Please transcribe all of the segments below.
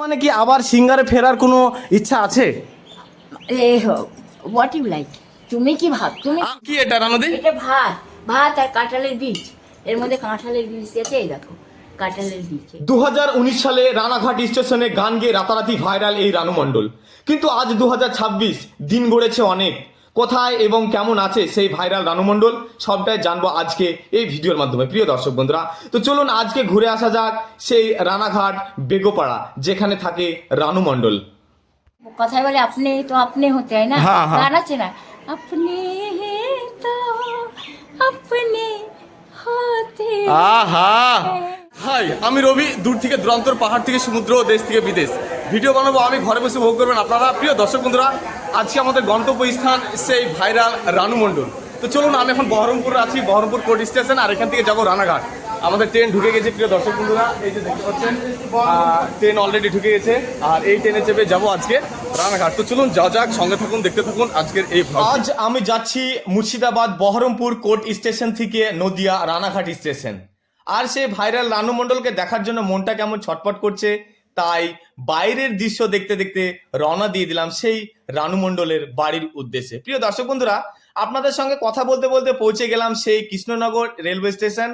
মানে কি আবার সিঙ্গারে ফেরার কোনো ইচ্ছা আছে? হোয়াট ইউ লাইক, তুমি কি ভাব, তুমি কি এটা রানুদি? এটা ভাত, ভাত আর কাঁঠালের বীজ, এর মধ্যে কাঁঠালের বীজ আছে, এই দেখো কাঁঠালের বীজ। 2019 সালে রানাঘাট স্টেশনে গান গেয়ে রাতারাতি ভাইরাল এই রানু মণ্ডল, কিন্তু আজ 2026 দিন গড়েছে অনেক। কোথায় এবং কেমন আছে সেই ভাইরাল রানু মণ্ডল সবটাই জানবো আজকে এই ভিডিওর মাধ্যমে। প্রিয় দর্শক বন্ধুরা, তো চলুন আজকে ঘুরে আসা যাক সেই রানাঘাট বেগোপাড়া যেখানে থাকে রানু মণ্ডল। কথায় বলে আপনি তো আপনি হতে হয় না, হ্যাঁ, হ্যাঁ। গান আছে না, আপনি তো আপনি হতে। আহা, হাই, আমি রবি, দূর থেকে দূরান্তর, পাহাড় থেকে সমুদ্র, দেশ থেকে বিদেশ ভিডিও বানাবো আমি, ঘরে বসে ভোগ করবেন আপনারা। প্রিয় দর্শক বন্ধুরা, আজকে আমাদের গন্তব্যস্থান সেই ভাইরাল রানু মণ্ডল। তো চলুন, আমি এখন বহরমপুরে আছি, বহরমপুর কোর্ট স্টেশন, আর এখান থেকে যাবো রানাঘাট। আমাদের ট্রেন ঢুকে গেছে প্রিয় দর্শক বন্ধুরা, এই যে দেখতে পাচ্ছেন ট্রেন অলরেডি ঢুকে গেছে, আর এই ট্রেনে চেপে যাবো আজকে রানাঘাট। তো চলুন যাওয়া যাক, সঙ্গে থাকুন, দেখতে থাকুন আজকের এই ভ্লগ। আজ আমি যাচ্ছি মুর্শিদাবাদ বহরমপুর কোর্ট স্টেশন থেকে নদিয়া রানাঘাট স্টেশন। আর সেই ভাইরাল রানু মণ্ডলকে দেখার জন্য মনটা কেমন ছটফট করছে, তাই বাইরের দৃশ্য দেখতে দেখতে রওনা দিয়ে দিলাম সেই রানু মণ্ডলের বাড়ির উদ্দেশ্যে। প্রিয় দর্শক বন্ধুরা, আপনাদের সঙ্গে কথা বলতে বলতে পৌঁছে গেলাম সেই কৃষ্ণনগর রেলওয়ে স্টেশন।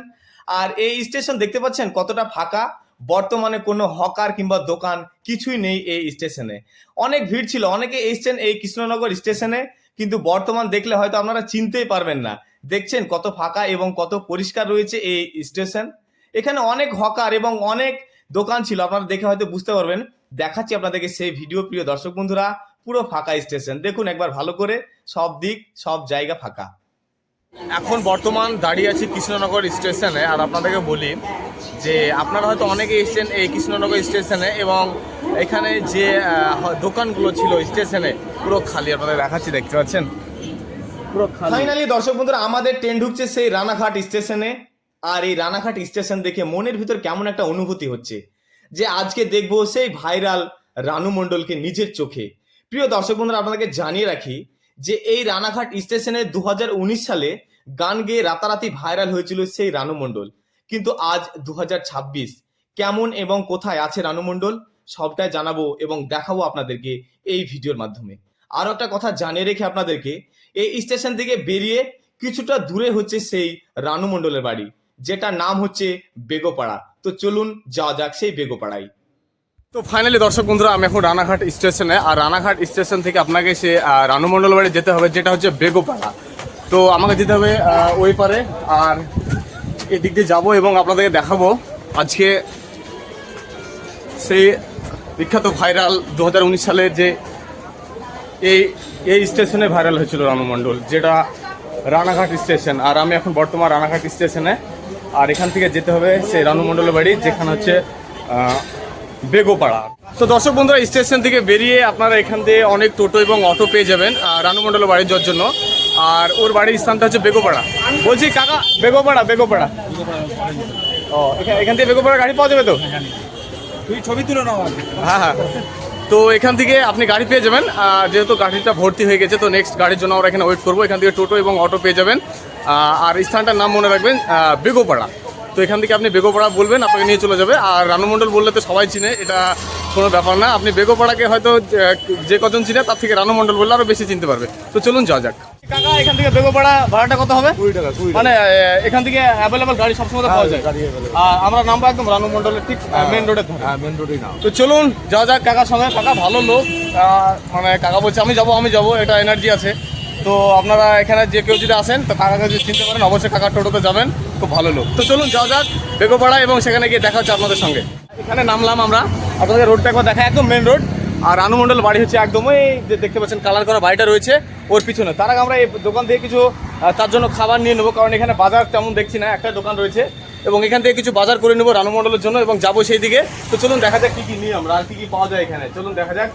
আর এই স্টেশন দেখতে পাচ্ছেন কতটা ফাঁকা, বর্তমানে কোনো হকার কিংবা দোকান কিছুই নেই এই স্টেশনে। অনেক ভিড় ছিল, অনেকে এসছেন এই কৃষ্ণনগর স্টেশনে, কিন্তু বর্তমান দেখলে হয়তো আপনারা চিনতেই পারবেন না। দেখছেন কত ফাঁকা এবং কত পরিষ্কার রয়েছে এই স্টেশন। এখানে অনেক হকার এবং অনেক দোকান ছিল, আপনারা দেখে হয়তো বুঝতে পারবেন। দেখাচ্ছি আপনাদেরকে সেই ভিডিও। প্রিয় দর্শক বন্ধুরা, পুরো ফাঁকা স্টেশন, দেখুন একবার ভালো করে, সব দিক সব জায়গা ফাঁকা। এখন বর্তমান দাঁড়িয়ে আছি কৃষ্ণনগর স্টেশনে, আর আপনাদেরকে বলি যে আপনারা হয়তো অনেকে এসেছেন এই কৃষ্ণনগর স্টেশনে, এবং এখানে যে দোকানগুলো ছিল স্টেশনে পুরো খালি, আপনাদের দেখাচ্ছি, দেখতে পাচ্ছেন পুরো খালি। ফাইনালি দর্শক বন্ধুরা, আমাদের ট্রেন ঢুকছে সেই রানাঘাট স্টেশনে। আর এই রানাঘাট স্টেশন দেখে মনের ভিতর কেমন একটা অনুভূতি হচ্ছে যে আজকে দেখবো সেই ভাইরাল রানু মণ্ডলকে নিজের চোখে। প্রিয় দর্শক বন্ধুরা, আপনাদেরকে জানিয়ে রাখি যে এই রানাঘাট স্টেশনে 2019 সালে গান গেয়ে রাতারাতি ভাইরাল হয়েছিল সেই রানু মণ্ডল, কিন্তু আজ 2026 কেমন এবং কোথায় আছে রানু মণ্ডল সবটাই জানাবো এবং দেখাবো আপনাদেরকে এই ভিডিওর মাধ্যমে। আরো একটা কথা জানিয়ে রেখে আপনাদেরকে, এই স্টেশন থেকে বেরিয়ে কিছুটা দূরে হচ্ছে সেই রানু মণ্ডলের বাড়ি, যেটার নাম হচ্ছে বেগোপাড়া। তো চলুন যাওয়া যাক সেই বেগোপাড়ায়। তো ফাইনালি দর্শক বন্ধুরা, আমি এখন রানাঘাট স্টেশনে, আর রানাঘাট স্টেশন থেকে আপনাকে সে রানু মণ্ডল বাড়ি যেতে হবে, যেটা হচ্ছে বেগোপাড়া। তো আমাকে যেতে হবে ওই পারে, আর এদিক দিয়ে যাবো এবং আপনাদেরকে দেখাবো আজকে সেই বিখ্যাত ভাইরাল 2019 সালের যে এই স্টেশনে ভাইরাল হয়েছিল রানু মণ্ডল, যেটা রানাঘাট স্টেশন। আর আমি এখন বর্তমান রানাঘাট স্টেশনে, আর এখান থেকে যেতে হবে সেই রানু মণ্ডলের বাড়ি, যেখানে হচ্ছে বেগোপাড়া। তো দর্শক বন্ধুরা, স্টেশন থেকে বেরিয়ে আপনারা এখান থেকে অনেক টোটো এবং অটো পেয়ে যাবেন রানু মণ্ডলের বাড়ি যাওয়ার জন্য। আর ওর বাড়ির স্থানটা হচ্ছে বেগোপাড়া। বলছি কাকা, বেগোপাড়া বেগোপাড়া ও এখান থেকে বেগোপাড়া গাড়ি পাওয়া যাবে তো? তুই ছবি তুলে নাও। হ্যাঁ হ্যাঁ, তো এখান থেকে আপনি গাড়ি পেয়ে যাবেন। যেহেতু গাড়িটা ভর্তি হয়ে গেছে, তো নেক্সট গাড়ির জন্য আমরা এখানে ওয়েট করবো। এখান থেকে টোটো এবং অটো পেয়ে যাবেন। আর স্থানটার নাম মনে রাখবেন বেগোপাড়া। তো এখান থেকে আপনি বেগোপাড়া বলবেন, আপনাকে নিয়ে চলে যাবে। আর রানু মণ্ডল বললে তো সবাই চিনে, এটা কোনো ব্যাপার না। আপনি বেগোপাড়াকে হয়তো যে কজন চিনে তার থেকে রানু মণ্ডল বললে আরও বেশি চিনতে পারবে। তো চলুন যাওয়া যাক। কাকা, এখান থেকে বেগোপাড়া ভাড়াটা কত হবে? 20 টাকা। মানে এখান থেকে অ্যাভেলেবল গাড়ি সবসময় পাওয়া যায়? আর আমরা নামবো একদম রানু মণ্ডলের ঠিক মেন রোডের ধারে। হ্যাঁ, মেন রোডেই নাও। তো চলুন যাওয়া যাক কাকার সঙ্গে। কাকা ভালো লোক, মানে কাকা বলছে আমি যাবো, এটা এনার্জি আছে। তো আপনারা এখানে যে কেউ যদি আসেন, তো কাকাকে যদি চিনতে পারেন, অবশ্যই কাকার টোটোতে যাবেন, খুব ভালো লোক। তো চলুন যাওয়া যাক বেগোপাড়া, এবং সেখানে গিয়ে দেখা হচ্ছে আপনাদের সঙ্গে। এখানে নামলাম আমরা, আপনাদের রোডটা একবার দেখা, একদম মেন রোড। আর রানু মণ্ডল বাড়ি হচ্ছে একদম ওই যে দেখতে পাচ্ছেন কালার করা বাড়িটা রয়েছে ওর পিছনে। তার আগে আমরা এই দোকান থেকে কিছু তার জন্য খাবার নিয়ে নেবো, কারণ এখানে বাজার তেমন দেখছি না, একটা দোকান রয়েছে, এবং এখান থেকে কিছু বাজার করে নেবো রানু মণ্ডলের জন্য, এবং যাবো সেই দিকে। তো চলুন দেখা যাক কী কী নিই আমরা, আর কী কী পাওয়া যায় এখানে। চলুন দেখা যাক।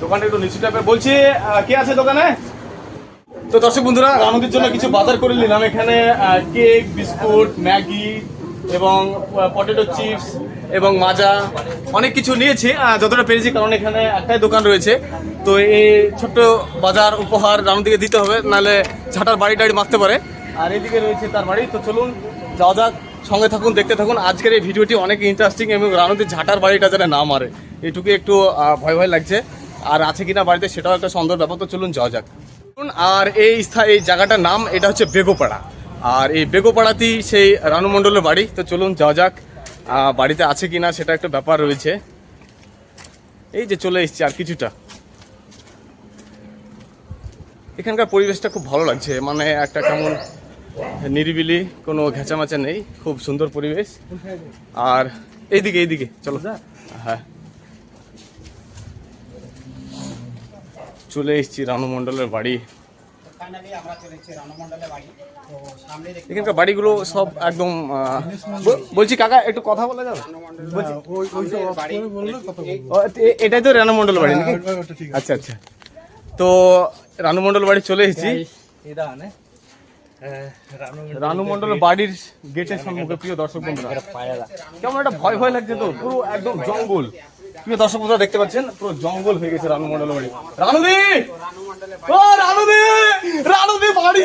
দোকানটা একটু নিচু টাইপের। বলছি কে আছে দোকানে? তো দর্শক বন্ধুরা, রানুদের জন্য কিছু বাজার করে নিলাম। এখানে কেক, বিস্কুট, ম্যাগি এবং পটেটো চিপস এবং মাজা, অনেক কিছু নিয়েছি যতটা পেরেছি, কারণ এখানে একটাই দোকান রয়েছে। তো এই ছোট্ট বাজার উপহার রানুদিকে দিতে হবে, নাহলে ঝাঁটার বাড়ি টাড়ি মারতে পারে। আর এইদিকে রয়েছে তার বাড়ি। তো চলুন যাওয়া যাক সঙ্গে থাকুন, দেখতে থাকুন। আজকের এই ভিডিওটি অনেক ইন্টারেস্টিং এবং রানুদির ঝাঁটার বাড়িটা যেন না মারে এটুকু একটু ভয় ভয় লাগছে। আর আছে কিনা বাড়িতে সেটাও একটা সুন্দর ব্যাপার। তো চলুন যাওয়া যাক। আর এই জায়গাটার নাম এটা হচ্ছে বেগোপাড়া। আর এই বেগোপাড়াতেই সেই রানু মণ্ডলের বাড়ি। তো চলুন যাওয়া যাক, বাড়িতে আছে কিনা সেটা একটা ব্যাপার রয়েছে। এই যে চলে এসেছি আর কিছুটা। এখানকার পরিবেশটা খুব ভালো লাগছে, মানে একটা কেমন নিরিবিলি, কোনো ঘেঁচামাচা নেই, খুব সুন্দর পরিবেশ। আর এইদিকে চলো। হ্যাঁ, চলে এসেছি রানু মণ্ডলের বাড়ি। এখানকার বাড়িগুলো সব একদম বলছি কাকা একটু কথা বলা যাবে? এটাই তো রানু মণ্ডল বাড়ি নাকি? আচ্ছা আচ্ছা, তো রানু মণ্ডল বাড়ি চলে এসেছি। রানু মণ্ডলের বাড়ির গেটের সম্মুখে প্রিয় দর্শক বন্ধুরা কেমন একটা ভয় ভয় লাগছে। তো পুরো একদম জঙ্গল। প্রিয় দর্শক বন্ধুরা দেখতে পাচ্ছেন পুরো জঙ্গল হয়ে গেছে রানু মণ্ডলের বাড়ি। রানুদি, ও রানুদি, রানুদি বাড়ি,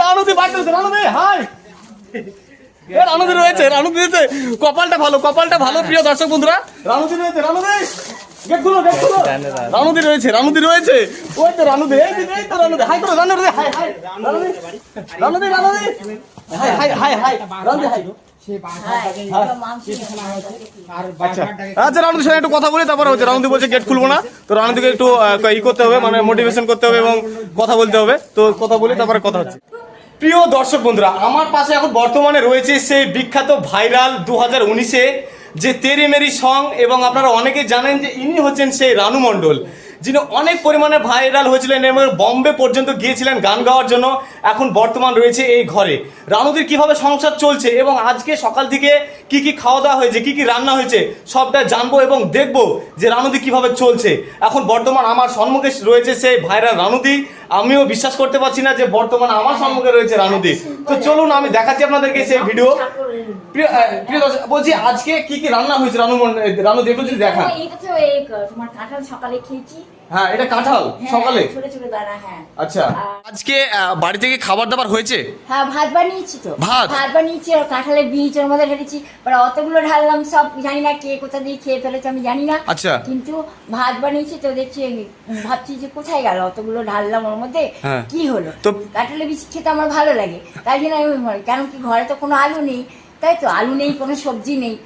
রানুদি বাড়ি, রানুদি হাই, রানুদি রয়েছে, রানুদি রয়েছে। কপালটা ভালো প্রিয় দর্শক বন্ধুরা। রানুদি রয়েছে, রানুদি গেট খুলো। রানুদি রয়েছে ওই তো রানুদি, এই তো রানুদি, হাই করো রানুদি, হাই রানুদি, হাই রানুদি, হাই। আচ্ছা রানুদির সঙ্গে একটু কথা বলি, তারপরে হচ্ছে রানুদি বলছে গেট খুলবো না। তো রানুদিকে একটু করতে হবে, মানে মোটিভেশন করতে হবে এবং কথা বলতে হবে। তো কথা বলি তারপরে কথা হচ্ছে। প্রিয় দর্শক বন্ধুরা, আমার পাশে এখন বর্তমানে রয়েছে সেই বিখ্যাত ভাইরাল 2019-এ যে তেরি মেরি সং, এবং আপনারা অনেকেই জানেন যে ইনি হচ্ছেন সেই রানু মণ্ডল, যিনি অনেক পরিমাণে ভাইরাল হয়েছিলেন এবং বম্বে পর্যন্ত গিয়েছিলেন গান গাওয়ার জন্য। এখন বর্তমান রয়েছে এই ঘরে। রানুদির কিভাবে সংসার চলছে এবং আজকে সকাল থেকে কি কি খাওয়া দাওয়া হয়েছে, কি কি রান্না হয়েছে সবটা জানবো এবং দেখবো যে রানুদি কিভাবে চলছে। এখন বর্তমান আমার সম্মুখে রয়েছে সেই ভাইরাল রানুদি। আমিও বিশ্বাস করতে পারছি না যে বর্তমানে আমার সম্মুখে রয়েছে রানুদি। তো চলুন আমি দেখাচ্ছি আপনাদেরকে সেই ভিডিও। প্রিয় দর্শক, বলছি আজকে কি কি রান্না হয়েছে রানুদি একটু যদি দেখান। তোমার কাঁঠাল সকালে খেয়েছি। হ্যাঁ, এটা কাঁঠাল সকালে। ছোট ছোট দানা। হ্যাঁ, আচ্ছা। আজকে বাড়ি থেকে খাবার দাবার হয়েছে? হ্যাঁ, ভাত বানিয়েছি। তো ভাত বানিয়েছি আর কাঁঠালের বীজ ওর মধ্যে ঢেলেছি। অতগুলো ঢাললাম, সব জানি না কে কোথা দিয়ে খেয়ে ফেলেছে আমি জানি না। আচ্ছা। কিন্তু ভাত বানিয়েছি তো দেখছি, ভাবছি যে কোথায় গেল অতগুলো ঢাললাম ওর মধ্যে, কি হলো। তো কাঁঠালের বীজ খেতে আমার ভালো লাগে, তাই জন্য আমি কেন কি ঘরে তো কোনো আলু নেই, তাই তো আলু নেই, কোনো সবজি নেই।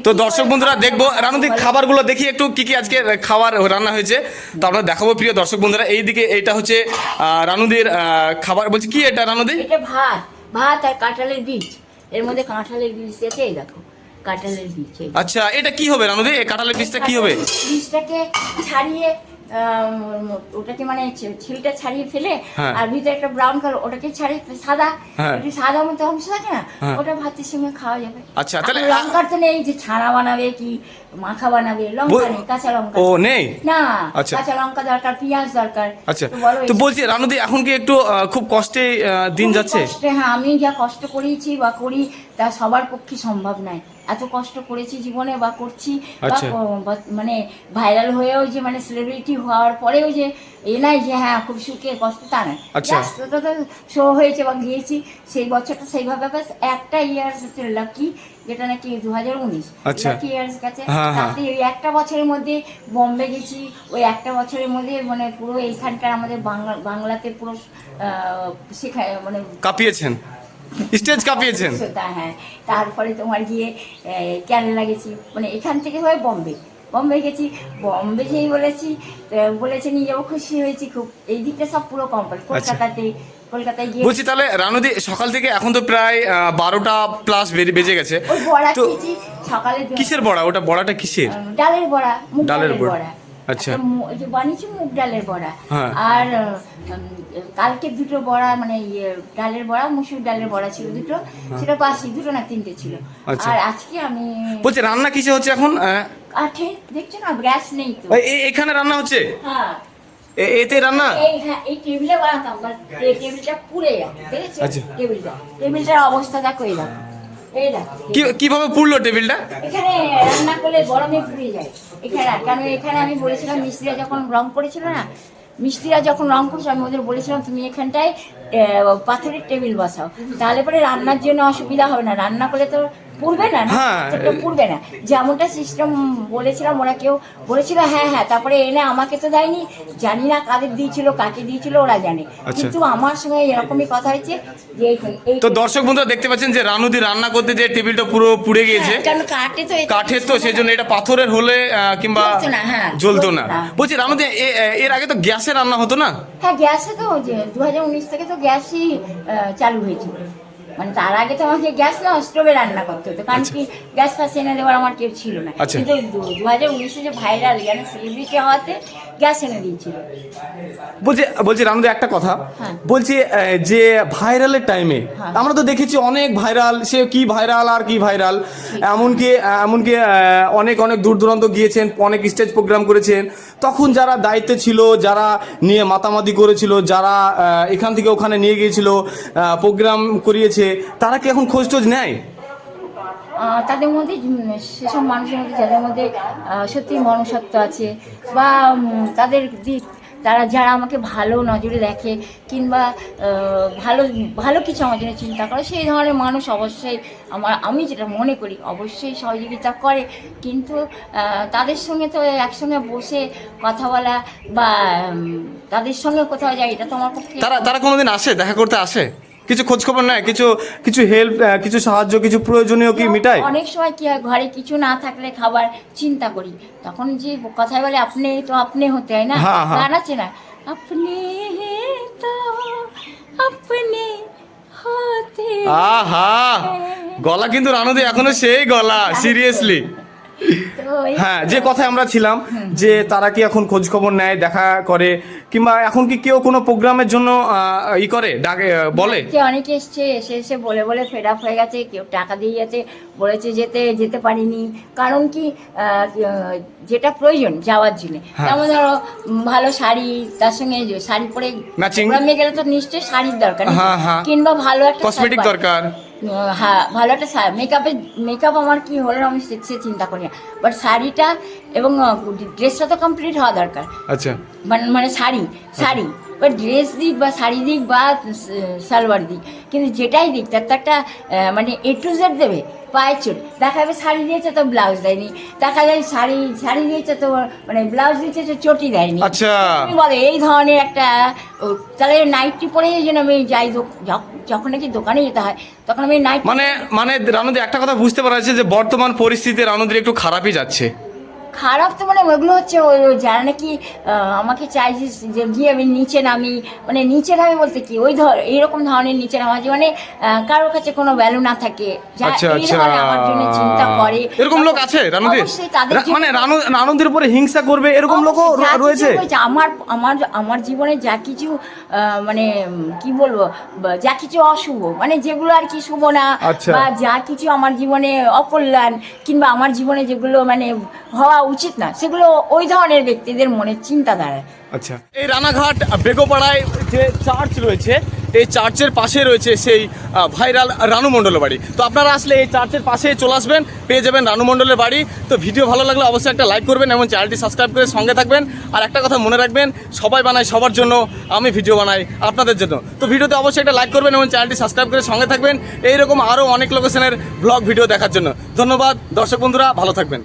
তো দর্শক বন্ধুরা দেখবো রানুদির খাবারগুলো দেখি একটু কি কি আজকে খাবার রান্না হয়েছে, তো আমরা দেখাবো প্রিয় দর্শক বন্ধুরা। এইদিকে এইটা হচ্ছে রানুদির খাবার। বলছি কি এটা রানুদি? এটা ভাত আর কাঁঠালের বীজ, এর মধ্যে কাঁঠালের বীজ দিয়েছে, এই দেখো কাঁঠালের বীজ। আচ্ছা, এটা কি হবে রানুদি? এই কাঁঠালের বীজটা কি হবে? বীজটাকে ছাড়িয়ে ওটাকে মানে ছিলটা ছাড়িয়ে ফেলে, আর ভিতরে একটা ব্রাউন কালার ওটাকে ছাড়িয়ে সাদা, একটু সাদা মতো অংশ থাকে না, ওটা ভাতের সঙ্গে খাওয়া যাবে। আচ্ছা, তাহলে লঙ্কার তো নেই যে ছানা বানাবে কি মাখা বানাবে, লঙ্কা নেই, কাঁচা লঙ্কা। ও নেই না, আচ্ছা, কাঁচা লঙ্কা দরকার, পেঁয়াজ দরকার। আচ্ছা, তো বলছি রানুদি এখন কি একটু খুব কষ্টে দিন যাচ্ছে? হ্যাঁ, আমি যা কষ্ট করেছি বা করি তা সবার পক্ষে সম্ভব নয়। এত কষ্ট করেছি জীবনে বা করছি, মানে ভাইরাল হয়েও যে মানে সেলিব্রিটি হওয়ার পরেও যে নাই যে হ্যাঁ খুব সুখে কষ্ট, তা নয়। শো হয়েছে বা গিয়েছি সেই বছরটা সেইভাবে একটা ইয়ার হচ্ছে লাকি, যেটা নাকি 2019 লাকি ইয়ার্স গেছে। তাতে ওই একটা বছরের মধ্যে বম্বে গেছি, ওই একটা বছরের মধ্যে মানে পুরো এইখানকার আমাদের বাংলাতে পুরো শেখায়, মানে কাঁপিয়েছেন, স্টেজ কাঁপিয়েছেন। হ্যাঁ, তারপরে তোমার গিয়ে কেরালা গেছি, মানে এখান থেকে হয়ে বম্বে গেছি। বম্বে যেই বলেছে নিয়ে যাবো, খুশি হয়েছি খুব। এই দিকটা সব পুরো কমপ্লিট। কলকাতায় গিয়ে বলছি তাহলে রানুদি সকাল থেকে এখন তো প্রায় 12টা প্লাস বেজে গেছে। ওই বড়া খেয়েছি সকালে। কিসের বড়া? ওটা বড়াটা কিসের? ডালের বড়া, মুগ ডালের বড়া। আচ্ছা, যে বানিয়েছি মুগ ডালের বড়া। আর কালকে দুটো বড়া, মানে ডালের বড়া, মুসুর ডালের বড়া ছিল দুটো, সেটা বাসি, দুটো না তিনটে ছিল। আর আজকে আমি বলছি রান্না কিসে হচ্ছে এখন? কাঠে, দেখছো না গ্যাস নেই তো, এখানে রান্না হচ্ছে। হ্যাঁ, এতে রান্না। এই টেবিলে বানাতাম, এই টেবিলটা পুড়ে যাবে, দেখেছো? টেবিলটার অবস্থা দেখো, এই দেখো, এই দেখো কিভাবে পুড়লো টেবিলটা। এখানে রান্না করলে গরমে পুড়ে যায় এখানে। কারণ এখানে আমি বলেছিলাম মিস্ত্রিরা যখন রং করেছিল না, আমি ওদের বলেছিলাম তুমি এখানটায় পাথরের টেবিল বসাও, তাহলে পরে রান্নার জন্য অসুবিধা হবে না, রান্না করলে তো পুড়বে না, হ্যাঁ। তো পুড়বে না, যেমনটা সিস্টেম বলেছিলাম ওরা কেউ বলেছিল হ্যাঁ হ্যাঁ, তারপরে এনে আমাকে তো দেয়নি, জানি না কাদের দিয়েছিল কাকে দিয়েছিল ওরা জানে, আচ্ছা। কিন্তু আমার সঙ্গে এরকমই কথা হয়েছে যে এই তো দর্শক বন্ধুরা দেখতে পাচ্ছেন যে রানুদি রান্না করতে যে টেবিলটা পুরো পুড়ে গিয়েছে, কারণ কাঠে তো কাঠের তো সেই জন্য এটা পাথরের হলে কিংবা জ্বলতো না, হ্যাঁ, জ্বলতো না। জ্বলতো না। বলছি রানুদি এর আগে তো গ্যাসে রান্না হতো না? হ্যাঁ, গ্যাসে তো 2019 থেকে তো গ্যাসই চালু হয়েছিল, মানে তার আগে তো আমাকে গ্যাস না স্টোভে রান্না করতে হতো, কারণ কি গ্যাস ফাস এনে দেওয়ার আমার কেউ ছিল না, আচ্ছা। কিন্তু 2019-এ যে ভাইরাল মানে সেলিব্রিটি হওয়াতে গ্যাস এনে দিয়েছিল। বলছি রানুদি একটা কথা, হ্যাঁ। বলছি যে ভাইরালের টাইমে হ্যাঁ। আমরা তো দেখেছি অনেক ভাইরাল, সে কি ভাইরাল আর কি ভাইরাল, এমনকি অনেক অনেক দূর দূরান্ত গিয়েছেন, অনেক স্টেজ প্রোগ্রাম করেছেন, তখন যারা দায়িত্বে ছিল, যারা নিয়ে মাতামাতি করেছিল, যারা এখান থেকে ওখানে নিয়ে গিয়েছিল, প্রোগ্রাম করিয়েছে, তারা কি এখন খোঁজ টোজ নেয়? তাদের মধ্যে সেসব মানুষের মধ্যে যাদের মধ্যে সত্যি মনুষ্যত্ব আছে বা তাদের দিক, তারা যারা আমাকে ভালো নজরে দেখে কিংবা ভালো ভালো কিছু আমার জন্য চিন্তা করে, সেই ধরনের মানুষ অবশ্যই আমি যেটা মনে করি অবশ্যই সহযোগিতা করে, কিন্তু তাদের সঙ্গে তো একসঙ্গে বসে কথা বলা বা তাদের সঙ্গে কোথাও যায় এটা তো আমার পক্ষে। তারা কোনোদিন আসে, দেখা করতে আসে, কিছু খোঁজ খবর নেয়, কিছু হেল্প, কিছু সাহায্য, কিছু প্রয়োজনীয় কি মিটায়? অনেক সময় কি হয়, ঘরে কিছু না থাকলে খাবার চিন্তা করি, তখন যে কথায় বলে আপনি তো আপনি হতে হয় না, হ্যাঁ, হ্যাঁ। গান আছে না, আপনি তো আপনি হতে। আহা, গলা কিন্তু রানুদি এখনো সেই গলা, সিরিয়াসলি। তো হ্যাঁ, যে কথায় আমরা ছিলাম যে তারা কি এখন খোঁজ খবর নেয়, দেখা করে, কিংবা এখন কি কেউ কোনো প্রোগ্রামের জন্য করে, ডাকে, বলে? অনেকে এসে বলে বলে ফেড আপ হয়ে গেছে, কেউ টাকা দিয়ে গেছে, বলেছে যেতে পারিনি, কারণ কি যেটা প্রয়োজন যাওয়ার জন্য, হ্যাঁ। যেমন ধরো ভালো শাড়ি, তার সঙ্গে শাড়ি পরে Matching? প্রোগ্রামে গেলে তো নিশ্চয়ই শাড়ির দরকার, হ্যাঁ, হ্যাঁ। কিংবা ভালো একটা কসমেটিক দরকার, হ্যাঁ, ভালো একটা মেকআপ আমার কি হলো আমি সে চিন্তা করি না, বাট শাড়িটা এবং ড্রেসটা তো কমপ্লিট হওয়া দরকার, আচ্ছা। মানে শাড়ি বা ড্রেস দিক বা শাড়ি দিক বা সালোয়ার দিক, কিন্তু যেটাই দিক তার তো একটা মানে A to Z দেবে, পায়ের চোট দেখা যাবে শাড়ি দিয়েছে তো ব্লাউজ দেয়নি, দেখা যায় শাড়ি দিয়েছে তো মানে ব্লাউজ দিয়েছে তো চটি দেয়নি, আচ্ছা। তুমি বলো এই ধরনের একটা তাহলে নাইটটি পরেই যেন আমি যাই, যখন নাকি দোকানে যেতে হয় তখন আমি নাইট মানে রানুদি একটা কথা বুঝতে পারা যাচ্ছে যে বর্তমান পরিস্থিতি রানুদির একটু খারাপই যাচ্ছে। খারাপ তো মানে ওইগুলো হচ্ছে ওই যারা নাকি আমাকে চাইছে যে গিয়ে আমি নিচে নামি, মানে নিচে নামি বলতে কি ওই এইরকম ধরনের নিচে নামা জীবনে কারোর কাছে কোনো ভ্যালু না থাকে, যারা আচ্ছা, এই ধরনের আমার জন্য চিন্তা করে, এরকম লোক আছে রানুদি, অবশ্যই তাদের মানে রানুদির উপরে হিংসা করবে এরকম লোকও রয়েছে। আমার জীবনে যা কিছু মানে কি বলবো, যা কিছু অশুভ মানে যেগুলো আর কি শুভ না, আচ্ছা। বা যা কিছু আমার জীবনে অকল্যাণ কিংবা আমার জীবনে যেগুলো মানে হওয়া উচিত না, সেগুলো ওই ধরনের ব্যক্তিদের মনে চিন্তাধারা। আচ্ছা, এই রানাঘাট বেগোপাড়ায় যে চার্চ রয়েছে, এই চার্চের পাশে রয়েছে সেই ভাইরাল রানু মণ্ডলের বাড়ি। তো আপনারা আসলে এই চার্চের পাশে চলে আসবেন, পেয়ে যাবেন রানু মণ্ডলের বাড়ি। তো ভিডিও ভালো লাগলে অবশ্যই একটা লাইক করবেন এবং চ্যানেলটি সাবস্ক্রাইব করে সঙ্গে থাকবেন। আর একটা কথা মনে রাখবেন, সবাই বানায় সবার জন্য, আমি ভিডিও বানাই আপনাদের জন্য। তো ভিডিওতে অবশ্যই একটা লাইক করবেন এবং চ্যানেলটি সাবস্ক্রাইব করে সঙ্গে থাকবেন এইরকম আরও অনেক লোকেশনের ব্লগ ভিডিও দেখার জন্য। ধন্যবাদ দর্শক বন্ধুরা, ভালো থাকবেন।